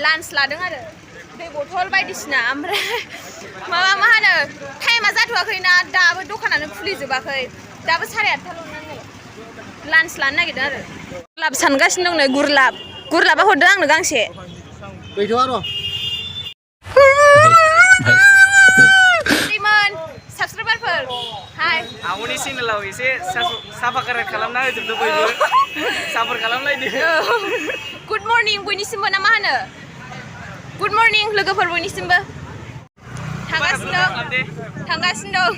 लान्स लादों आरो दै बथल बायदिसिना ओमफ्राय माबा मा होनो टाइमा जाथ'वाखैना दाबो दखानानो खुलिजोबाखै दाबो 8:30 नाङो लान्स लानो नागिरदों आरो गुरलाब सानगासिनो दं नै गुरलाबा हरदों आंनो गांसे गैथ'आ र' साबसक्राइबारफोर हाय आंनि चेनेलाव एसे साफा खालामना होजोबदो बयबो साफर खालामलायदो गुड मर्निं बयनिसिमबो ना मा होनो गुड मर्निं लोगोफोर बयनिसिमबो थांगासिनो दं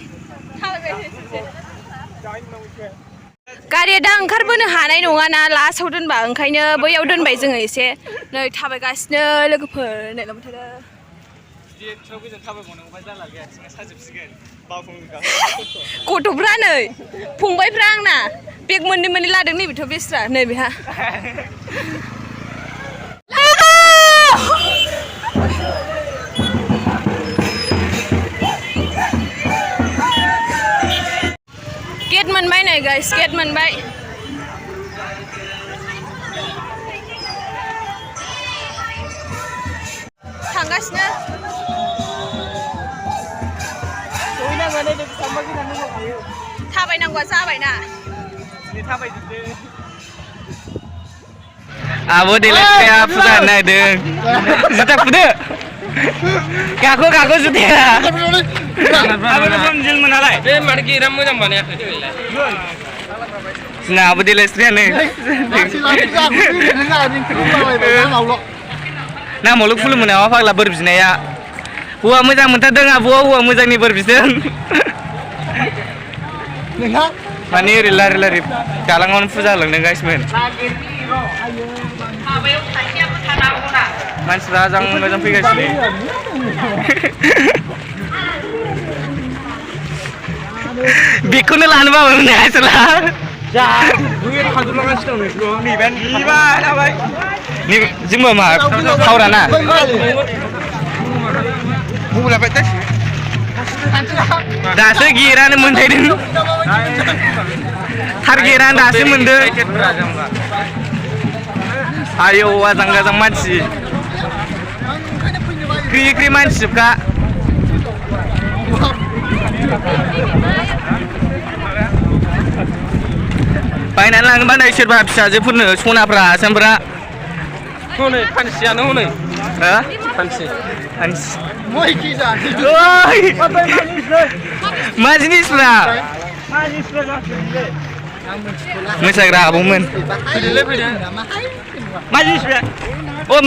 गारिया दा ओंखारबोनो हानाय नङाना लास्टआव दोनबा ओंखायनो बैयाव दोनबाय जोङो एसे नै थाबायगासिनो लोगोफोर नै लांबाय गथ'फ्रा नै फंबायफ्रा आंना बेग मोननै लादों नैबेथ' बेस्रा नै बेहा गेट मोनबाय नै गाइस गेट मोनबाय थांगासिनो थाबायनांगौआ जाबायना आब' देलाय फुजा होनो नागिरदों जुथा फुदो गाखो जुथाया मोनालाय बे मार्केटआ मोजां बानायाखै जोंना आब' देलाय स्त्रियानो नामावल' खुलुमो नामा फाग्ला बोर बिनाया हौवा मोजां मोनथारदों आब'आ हौवा मोजांनि बोर बिदों माने ओरै लारि दालाङावनो फुजा होलांदों गाइसमोन मानसिफ्रा मोजां फैगासिनो बेखौनो लानो बाबाय आसोला जोंबो मा थावराना दासो गिरानो मोनथायदों थार गिरानो दासो मोनदों आयौ आजां मानसि क्रि मानसिफ्रा बायनानै लाङोबा नै सोरबा फिसाजोफोरनो सनाफ्रा आसामफ्रा हनै फानसियानो हनै फानसि मा जिनिसफ्रा मोसाग्रा आबौमोन मा जिनिसफ्रा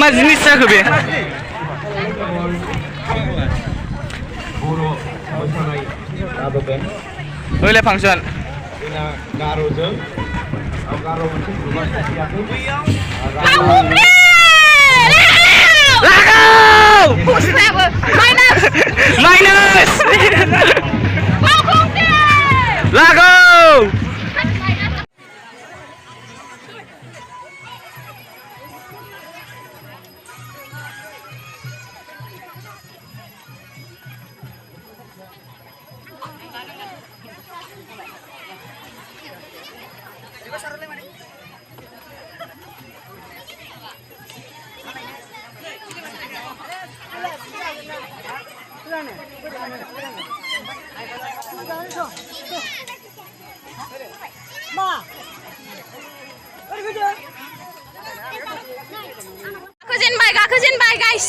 मा जिनिस जाखो बे ओइलाय फांसन माइनास लागाव गाखोजेनबाय गाइस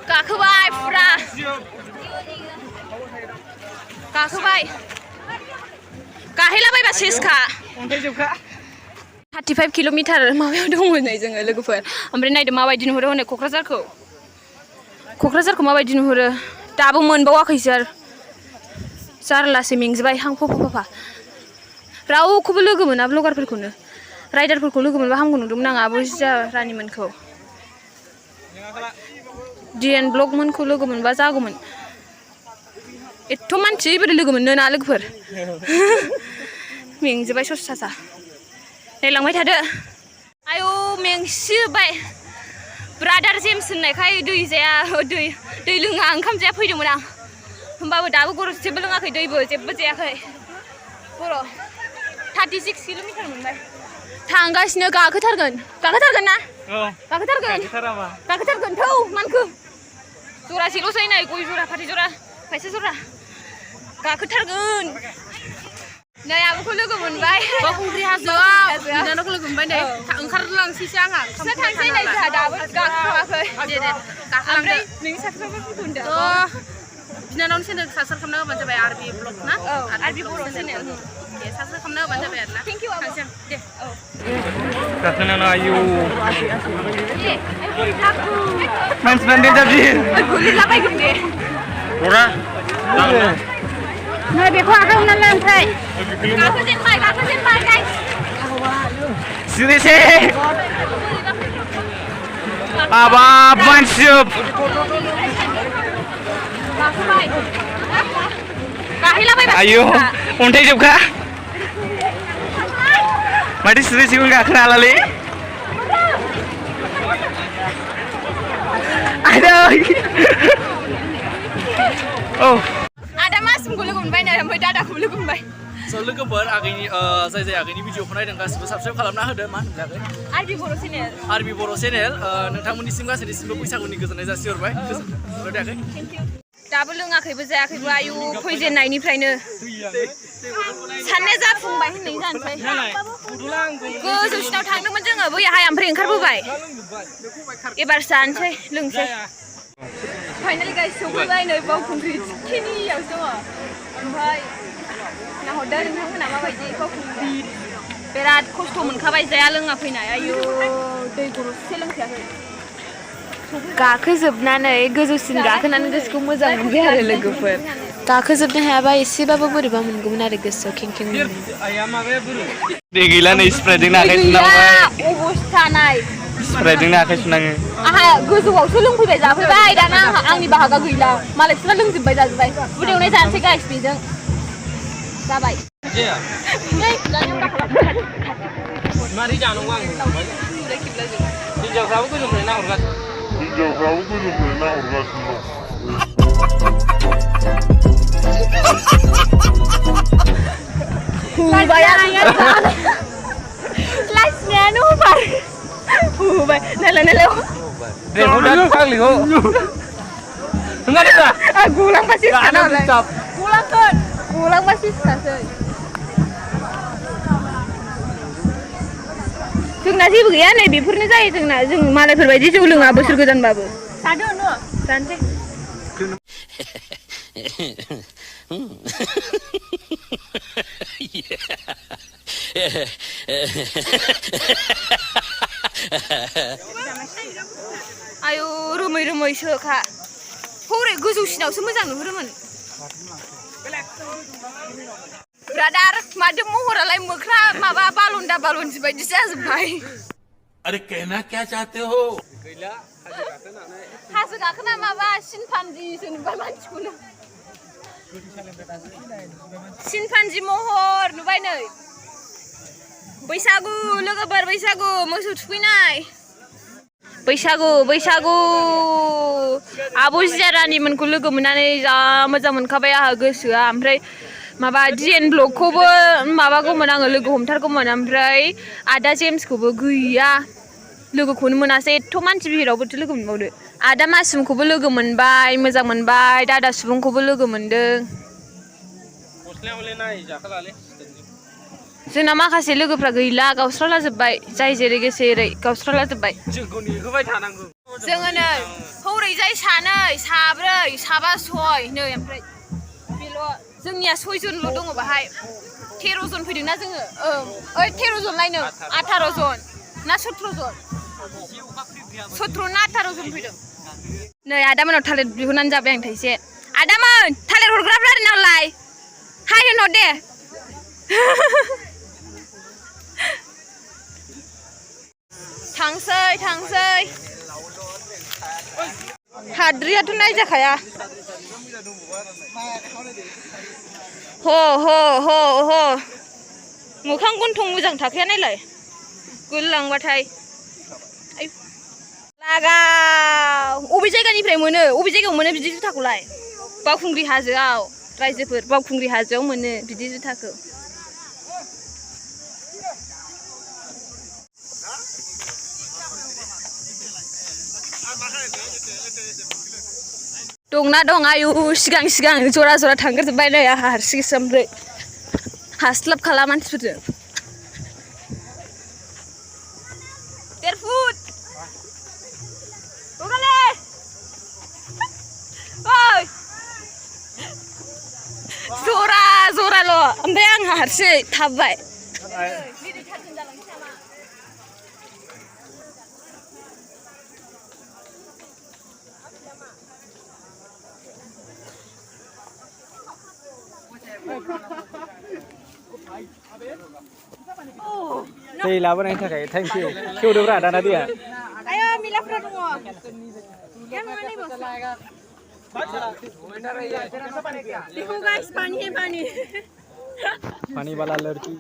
गाखोबाय फुरा गाखोबाय गाहैलाबायबा सेसखा 35 किल'मिटार माबायाव दङ नै जोङो लोगोफोर ओमफ्राय नायदो माबायदि नुहुरो हनै क'क्राझारखौ माबायदि नुहुरो दाबो मोनबावाखैसो आरो जारलासो मेंजोबाय हां फफा रावखौबो लोगो मोना ब्लगारफोरखौनो राइडारफोरखौ लोगो मोनबा हामगौ नंदोंमोन आं आब' रानिमोनखौ डिएन ब्लगमोनखौ लोगो मोनबा जागौमोन एथ' मानसि बोरै लोगो मोननो ना लोगोफोर मेंजोबाय ससा नायलांबाय थादो आयौ मेंसिबाय ब्रादार जेम्स होननायखाय दै जाया दै लोङा ओंखाम जाया फैदोंमोन आं होमबाबो दाबो गरसेबो लोङाखै दैबो जेबो जायाखै बर' 36 किल'मिटार मोनबाय थांगासिनो गाखोथारगोन ना गाखोथारगोन थौ मानखो जरासेल'सै नै गय जरा फाथै जरा फैसा जरा गाखोथारगोन नै आब'खौ लोगो मोनबाय बावखुंग्रि हाजोआव बिनानावखौ लोगो मोनबाय नै ओंखारलांसैसो आंहा बिसोर थांसै नै जोंहा दाबो गाखोथ'वाखै गाखोलांदो नोंनि साबसक्राइबारफोरखौ होनदो बिनानावनि चेनेल साबसक्राइब खालामना होबानो जाबाय आरबि ब्लग ना आरबि बर' चेनेल साबसक्राइब खालामना होबानो जाबाय आरोना थेंक इउ आब' दे गाखोनानै आयौ मानसिफ्रानो देन्जारजि गोलैलाबायगोन दे हरा नै बेखौ आखाइ हमनानै ओमफ्राय गाखोजेनबाय गाइस सिरिसे हाबाब मानसिजोब गाखोबाय गाहैलाबायबाय आयौ अन्थाइ जोबखा माथो सिरिसेखौनो गाखोनो हालालै आदै औ आदा मासिमखौ लोगो मोनबाय नै ओमफ्राय दादाखौबो लोगो मोनबाय लोगोफोर आगैनि जाय आगैनि भिडिअखौ नायदों गासिबो साबस्क्राइब खालामना होदो मा होनोमोन आरबि बर' चेनेल नोंथांमोननिसिम गासैनिसिमबो बैसागुनि गोजोननाय जासिहरबाय दाबो लोङाखैबो जायाखैबो आयु फैजेननायनिफ्रायनो साननाया जाफुंबाय होननाय जानोसै गोजौसिनाव थांदोंमोन जोङो बैयाहाय ओमफ्राय ओंखारबोबाय एबार जानोसै लोंसै फाइनालि गाइस सौफैबाय नै बावखुंग्रि थिखिनियावसो दङ ओमफ्राय नाहरदो नोंथांमोना माबायदि बावखुंग्रि बिराद खस्थ' मोनखाबाय जाया लोङा फैनाय आयु दै गरदसे लोंखायाखै गाखोजोबनानै गोजौसिन गाखोनानै गोसोखौ मोजां मोनबाय आरो लोगोफोर गाखोजोबनो हायाबा एसेबाबो बोरैबा मोनगौमोन आरो गोसोआव खेंखें मोनो दै गैला नै स्प्राइटजोंनो आखाइ सुनांबाय अबस्था नाय स्प्राइटजोंनो आखाइ सुनाङो आहा गोजौआवसो लोंफैबाय जाफैबाय दाना आंनि बाहागा गैला मालायसोरा लोंजोबबाय जाजोबबाय उदैयावनाय जानोसै गाइस बेजों जाबाय मारै जानांगौ आं हिनजावफ्राबो गोजौनिफ्राय नाहरगासिनो लासनायानो होबाय होबाय नायलाय रेनबुदानो फाग्लिखौ नोंहा गलांबा सिखानालाय गलांबा सिखासै जोंना जेबो गैया नै बेफोरनो जायो जोंना जों मालायफोरबायदि जौ लोङा बोसोर गोदानबाबो जानोसै आयु रोमै रोमैसोखा हरै गोजौसिनावसो मोजां नुहुरोमोन ब्रादार माथो महरालाय मोख्रा माबा बालन्दा बालन्जि बायदि जाजोब्बाय अरे कहना क्या चाहते हो हाजो गाखोना माबा सिनफानजिसो नुबाय मानसिखौनो सिनफानजि महर नुबाय नै बैसागु लोगोफोर बैसागु मोसौ थुखैनाय बैसागु आब' जियारानिमोनखौ लोगो मोननानै जा मोजां मोनखाबाय आंहा गोसोआ ओमफ्राय माबा डिएन ब्लगखौबो माबागौमोन आङो लोगो हमथारगौमोन ओमफ्राय आदा जेम्सखौबो गैया लोगोखौनो मोनासै एथ' मानसि भिरावबोथ' लोगो मोनबावदो आदा मासुमखौबो लोगो मोनबाय मोजां मोनबाय दादा सुबुंखौबो लोगो मोनदों जोंना माखासे लोगोफ्रा गैला गावस्रालाजोब्बाय जाय जेरै गोसो एरै गावस्रालाजोब्बाय जोंखौ नेहोबाय थानांगौ जोङो नै हौरैजाय सानै साब्रै साबा सय नै ओमफ्राय बेल' जोंनिया 6 जनल' दङ बाहाय 13 जन फैदोंना जोङो 13 जन लायनो 18 जन ना 17 जन 17 ना 18 जन फैदों नै आदामोनाव थालिर बिहरनानै जाबाय आं थाइसे आदामोन थालिर हरग्राफ्रा नालाय हाय होनहर दे थांसै हाद्रियाथ' नायजाखाया ह मोखां गन्थं मोजां थाखाया नायलाय गोललांबाथाय लागाव अबे जायगानिफ्राय मोनो अबे जायगायाव मोनो बिदि जुथाखौलाय बावखुंग्रि हाजोआव रायजोफोर बावखुंग्रि हाजोआव मोनो बिदि जुथाखौ दंना दं आयु सिगां सिगां जरा जरा थांग्रोजोब्बाय नै आंहा हारसिंसो ओमफ्राय हास्लाबखाला मानसिफोरजों 1.5 फुट गगाले ओइ जरा जराल' ओमफ्राय आंहा हारसिं थाबबाय दै लाबोनायनि थाखाय थेंक इउ खेवदोब्रा दाना दैया आयो मिलाफ्रा दङ देखो गाइस पानी है पानी पानी वाला लड़की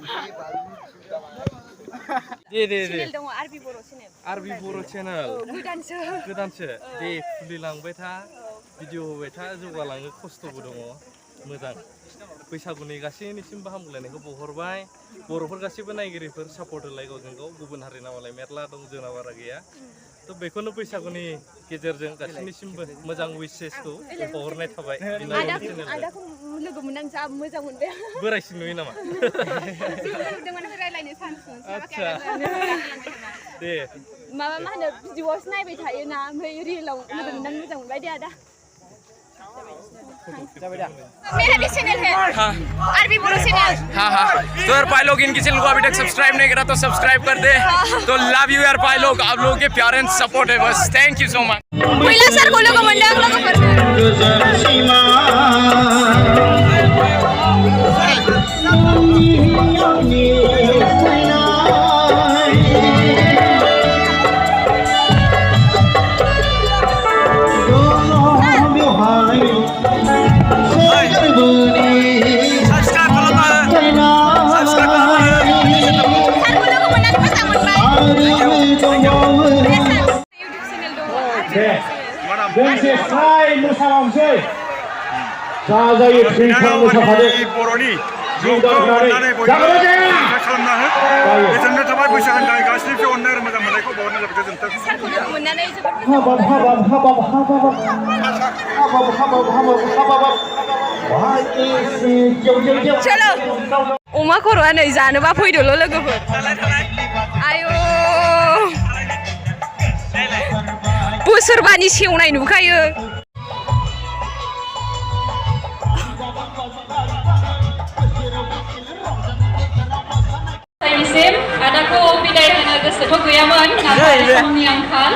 दे चेनेल दङ आरबि बर' चेनेल आरबि बर' चेनेल गोदानसो दे खुलिलांबाय था भिडिअ होबाय था जौगालांनो खस्थ'बो दङ मोजां बैसागुनि गासैनिसिमबो हामलायनायखौ बावहरबाय बर'फोर गासैबो नायगिरिफोर सापर्ट होलाय गावजों गाव गुबुन हारिना मालाय मेरला दं जोंना बारा गैया थ' बेखौनो बैसागुनि गेजेरजों गासैनिसिमबो मोजां उइसेसखौ बावहरनाय थाबाय आदाखौ लोगो मोननानै जा मोजां मोनबाय बोरायसिन नुयो नामा आदसा दे माबा मा होनो भिडिअ'आवसो नायबाय थायोना ओमफ्राय रियेलाव लोगो मोननानै मोजां मोनबाय दे आदा मेरा भी चैनल है आरबी बोरो चैनल हाँ हाँ तो यार पाई लोग इनकी चैनल को अभी तक सब्सक्राइब नहीं करा तो सब्सक्राइब कर दे तो लव यू यार पाई लोग आप लोगों के प्यार एंड सपोर्ट है बस थैंक यू सो मच पहिला सर को लोगो मोनदों दोंसे स्राय मोसाबावनोसै जा जायो थैखां मोसाफादो बर'नि जौखौ अननानै बयबो खालामना हो गोजोननाय थाबाय बैसागोनि थाखाय गासैबो अननाय आरो मोजां मोननायखौ बावहरनाय जाबाय गोजोन्थों चलो अमा खर'आ नै जानोबा फैदोल' लोगोफोर आयौ बोसोरबानि सेवनाय नुखायो Saya adaku biday hono goसोथ' गैयामोन नाथाय समनि आंखाल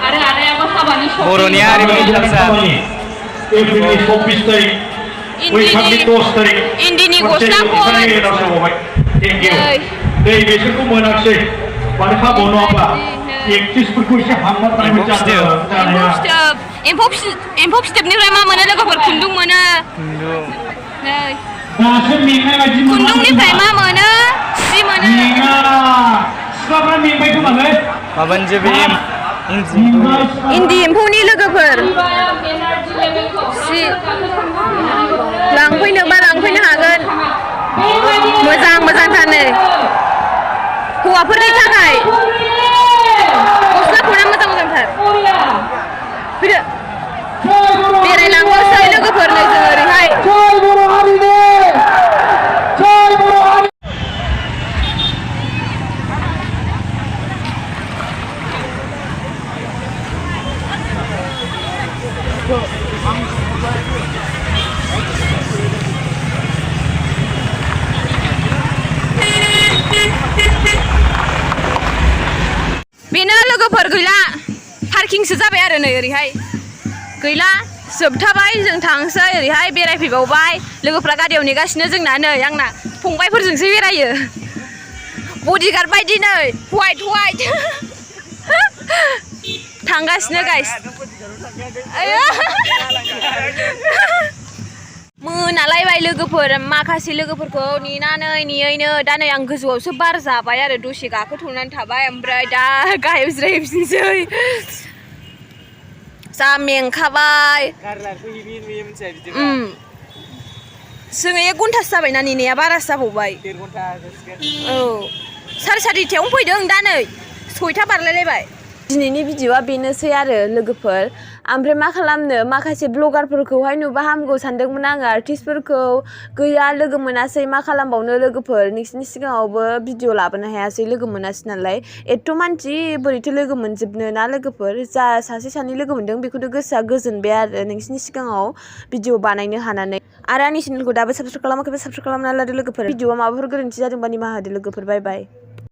आरो आदायाबो हाबानि सम बर'नि हारिमुनि कालचार एप्रिलनि 24 तारिख बैसागनि 10 तारिख इन्दिनि गस्ला खन थेंक इउ दै बेसोरखौ मोनाखिसै मानो खाबाव नङाबा एक्ट्रिसफोरखौ एसे हांनानै एम्फौ फिथोबनिफ्राय मा मोनो लोगोफोर खुन्दुं मोनो दासो मेंनाय बायदि खुन्दुंनिफ्राय मा मोनो सि मोनो सिख्लाफ्रा मेंबाय खोमालै माबानजोबि इन्दि एम्फौनि लोगोफोर सि लांफैनोबा लांफैनो हागोन मोजां मोजांथार नै हौवाफोरनि थाखाय गस्लाफोरा मोजां मोजांथार फैदो बेरायलांबावसै लोगोफोर नै जों ओरैहाय बेनो लोगोफोर गैला पार्किंसो जाबाय आरो नै ओरैहाय गैला जोबथाबाय जों थांसै ओरैहाय बेरायफैबावबाय लोगोफ्रा गारियाव नेगासिनो जोंना नै आंना फंबायफोरजोंसो बेरायो बडिगार्ड बायदि नै वाइट थांगासिनो गाइस मोनालायबाय लोगोफोर माखासे लोगोफोरखौ नेनानै नेयैनो दा नै आं गोजौआवसो बार जाबाय आरो दसे गाखोथ'नानै थाबाय ओमफ्राय दा गाहायाव जिरायफिनसै जा मेंखाबाय जोङो 1 घन्टासो जाबायना नेनाया बारासो जाबावबाय 1.5 घन्टा औ 3:30 फैदों दा नै 6टा बारलायलायबाय दिनैनि भिडिअआ बेनोसै आरो लोगोफोर ओमफ्राय मा खालामनो माखासे ब्लगारफोरखौहाय नुबा हामगौ सानदोंमोन आङो आर्टिस्टफोरखौ गैया लोगो मोनासै मा खालामबावनो लोगोफोर नोंसिनि सिगाङावबो भिडिअ लाबोनो हायासै लोगो मोनासै नालाय एथ' मानसि बोरैथो लोगो मोनजोबनो ना लोगोफोर जा सासे सानै लोगो मोनदों बेखौथ' गोसोआ गोजोनबाय आरो नोंसिनि सिगाङाव भिडिअ बानायनो हानानै आरो आंनि चेनेलखौ दाबो साबस्क्राइब खालामाखैबा साबस्क्राइब खालामना लादो लोगोफोर भिडिअआ माबाफोर गोरोन्थि जादोंबा निमाहा होदो लोगोफोर बाय बाय